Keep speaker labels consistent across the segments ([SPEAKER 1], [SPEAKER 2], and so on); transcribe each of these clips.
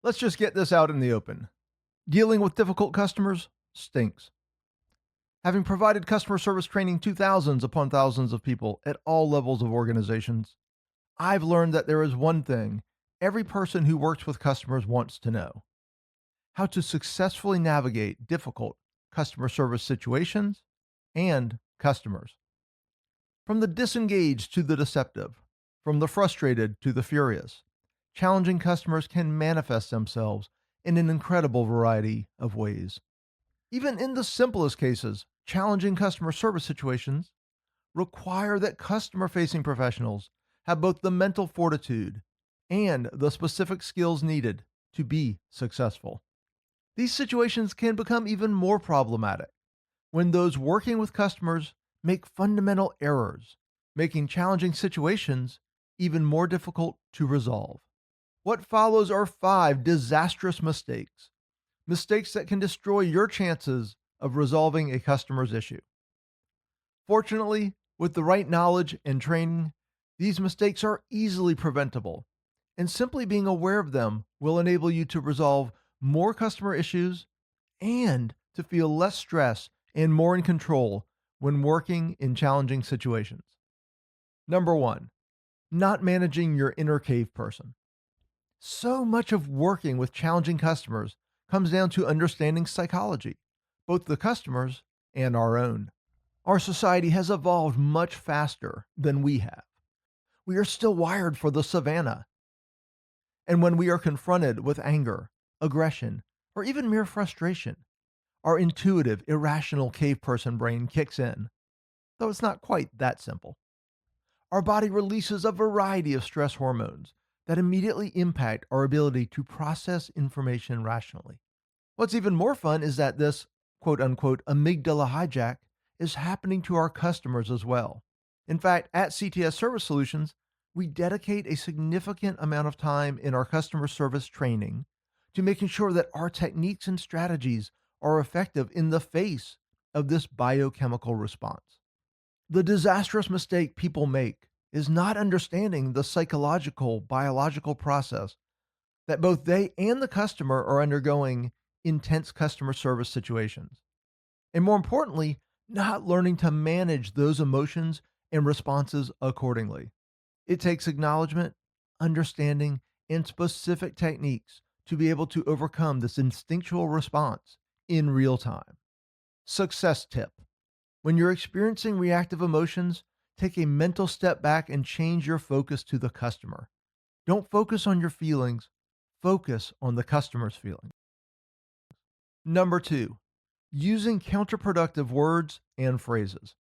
[SPEAKER 1] Let's just get this out in the open. Dealing with difficult customers stinks. Having provided customer service training to thousands upon thousands of people at all levels of organizations, I've learned that there is one thing every person who works with customers wants to know: how to successfully navigate difficult customer service situations and customers. From the disengaged to the deceptive, from the frustrated to the furious, challenging customers can manifest themselves in an incredible variety of ways. Even in the simplest cases, challenging customer service situations require that customer facing professionals have both the mental fortitude and the specific skills needed to be successful. These situations can become even more problematic when those working with customers make fundamental errors, making challenging situations even more difficult to resolve. What follows are 5 disastrous mistakes, mistakes that can destroy your chances of resolving a customer's issue. Fortunately, with the right knowledge and training, these mistakes are easily preventable, and simply being aware of them will enable you to resolve more customer issues and to feel less stress and more in control when working in challenging situations. Number 1, not managing your inner cave person. So much of working with challenging customers comes down to understanding psychology, both the customers and our own. Our society has evolved much faster than we have. We are still wired for the savannah. And when we are confronted with anger, aggression, or even mere frustration, our intuitive, irrational cave person brain kicks in, though it's not quite that simple. Our body releases a variety of stress hormones that immediately impact our ability to process information rationally. What's even more fun is that this quote unquote amygdala hijack is happening to our customers as well. In fact, at CTS Service Solutions, we dedicate a significant amount of time in our customer service training to making sure that our techniques and strategies are effective in the face of this biochemical response. The disastrous mistake people make is not understanding the psychological, biological process that both they and the customer are undergoing intense customer service situations. And more importantly, not learning to manage those emotions and responses accordingly. It takes acknowledgement, understanding, and specific techniques to be able to overcome this instinctual response in real time. Success tip: when you're experiencing reactive emotions, take a mental step back and change your focus to the customer. Don't focus on your feelings, focus on the customer's feelings. Number 2, using counterproductive words and phrases.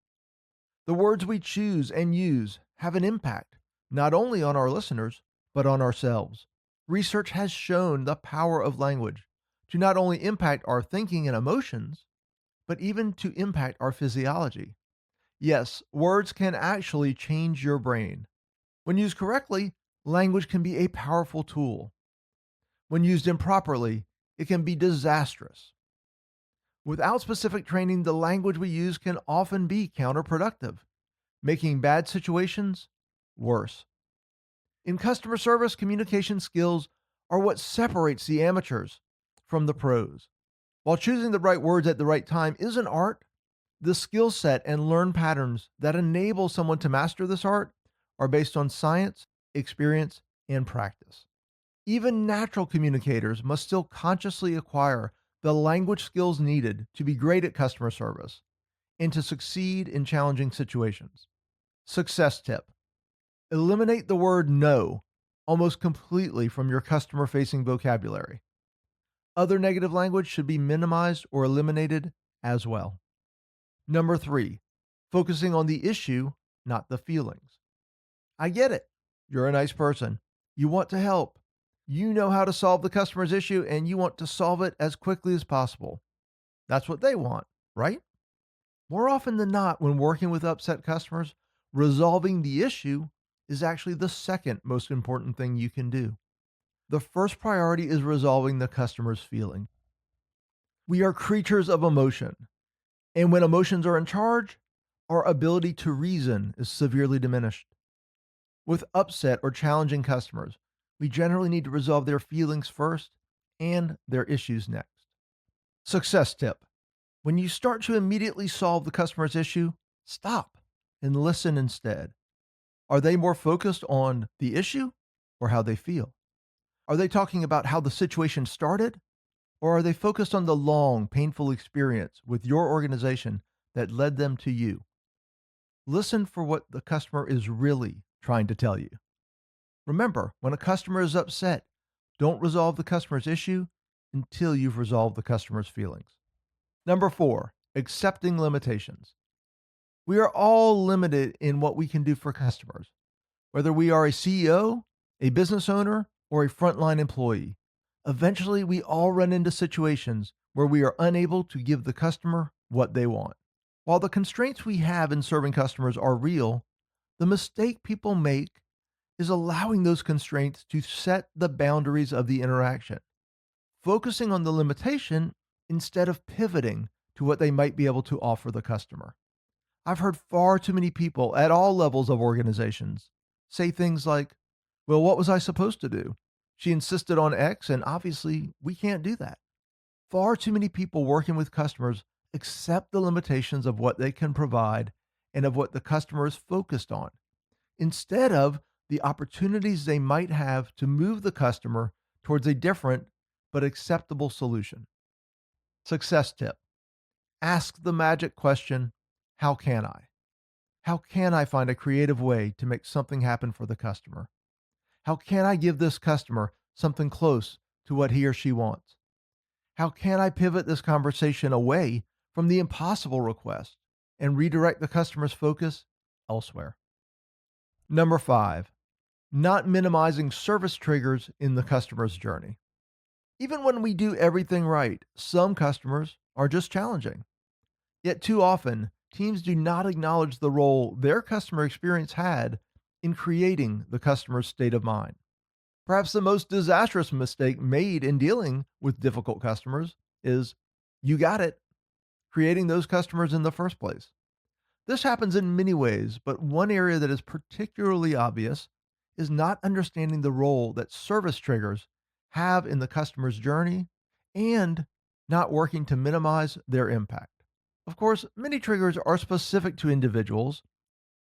[SPEAKER 1] The words we choose and use have an impact not only on our listeners, but on ourselves. Research has shown the power of language to not only impact our thinking and emotions, but even to impact our physiology. Yes, words can actually change your brain. When used correctly, language can be a powerful tool. When used improperly, it can be disastrous. Without specific training, the language we use can often be counterproductive, making bad situations worse. In customer service, communication skills are what separates the amateurs from the pros. While choosing the right words at the right time is an art, the skill set and learn patterns that enable someone to master this art are based on science, experience, and practice. Even natural communicators must still consciously acquire the language skills needed to be great at customer service and to succeed in challenging situations. Success tip: eliminate the word no almost completely from your customer facing vocabulary. Other negative language should be minimized or eliminated as well. Number 3, focusing on the issue, not the feelings. I get it. You're a nice person. You want to help. You know how to solve the customer's issue and you want to solve it as quickly as possible. That's what they want, right? More often than not, when working with upset customers, resolving the issue is actually the second most important thing you can do. The first priority is resolving the customer's feeling. We are creatures of emotion, and when emotions are in charge, our ability to reason is severely diminished. With upset or challenging customers, we generally need to resolve their feelings first and their issues next. Success tip: when you start to immediately solve the customer's issue, stop and listen instead. Are they more focused on the issue or how they feel? Are they talking about how the situation started, or are they focused on the long, painful experience with your organization that led them to you? Listen for what the customer is really trying to tell you. Remember, when a customer is upset, don't resolve the customer's issue until you've resolved the customer's feelings. Number 4, accepting limitations. We are all limited in what we can do for customers, whether we are a CEO, a business owner, or a frontline employee. Eventually, we all run into situations where we are unable to give the customer what they want. While the constraints we have in serving customers are real, the mistake people make is allowing those constraints to set the boundaries of the interaction, focusing on the limitation instead of pivoting to what they might be able to offer the customer. I've heard far too many people at all levels of organizations say things like, "Well, what was I supposed to do? She insisted on X, and obviously we can't do that." Far too many people working with customers accept the limitations of what they can provide and of what the customer is focused on, instead of the opportunities they might have to move the customer towards a different but acceptable solution. Success tip: ask the magic question, how can I? How can I find a creative way to make something happen for the customer? How can I give this customer something close to what he or she wants? How can I pivot this conversation away from the impossible request and redirect the customer's focus elsewhere? Number 5, not minimizing service triggers in the customer's journey. Even when we do everything right, some customers are just challenging. Yet too often, teams do not acknowledge the role their customer experience had in creating the customer's state of mind. Perhaps the most disastrous mistake made in dealing with difficult customers is, you got it, creating those customers in the first place. This happens in many ways, but one area that is particularly obvious is not understanding the role that service triggers have in the customer's journey and not working to minimize their impact. Of course, many triggers are specific to individuals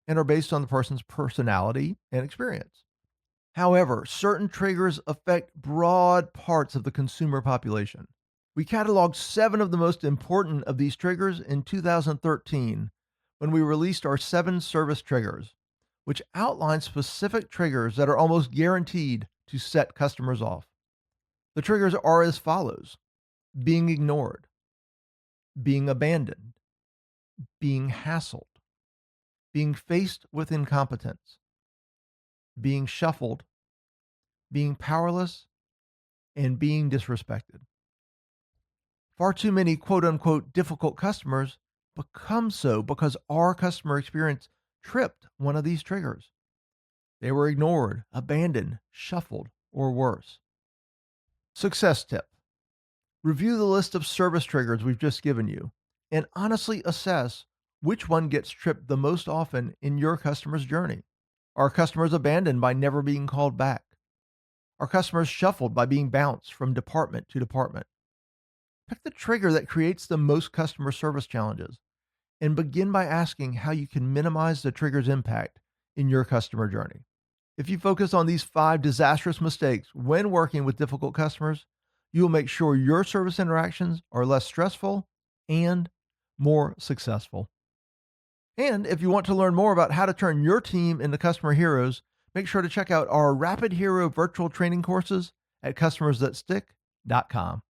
[SPEAKER 1] and are based on the person's personality and experience. However, certain triggers affect broad parts of the consumer population. We cataloged 7 of the most important of these triggers in 2013 when we released our 7 service triggers, which outline specific triggers that are almost guaranteed to set customers off. The triggers are as follows: being ignored, being abandoned, being hassled, being faced with incompetence, being shuffled, being powerless, and being disrespected. Far too many quote unquote difficult customers become so because our customer experience tripped one of these triggers. They were ignored, abandoned, shuffled, or worse. Success tip: review the list of service triggers we've just given you and honestly assess which one gets tripped the most often in your customer's journey. Are customers abandoned by never being called back? Are customers shuffled by being bounced from department to department? Pick the trigger that creates the most customer service challenges and begin by asking how you can minimize the trigger's impact in your customer journey. If you focus on these 5 disastrous mistakes when working with difficult customers, you will make sure your service interactions are less stressful and more successful. And if you want to learn more about how to turn your team into customer heroes, make sure to check out our Rapid Hero virtual training courses at customersthatstick.com.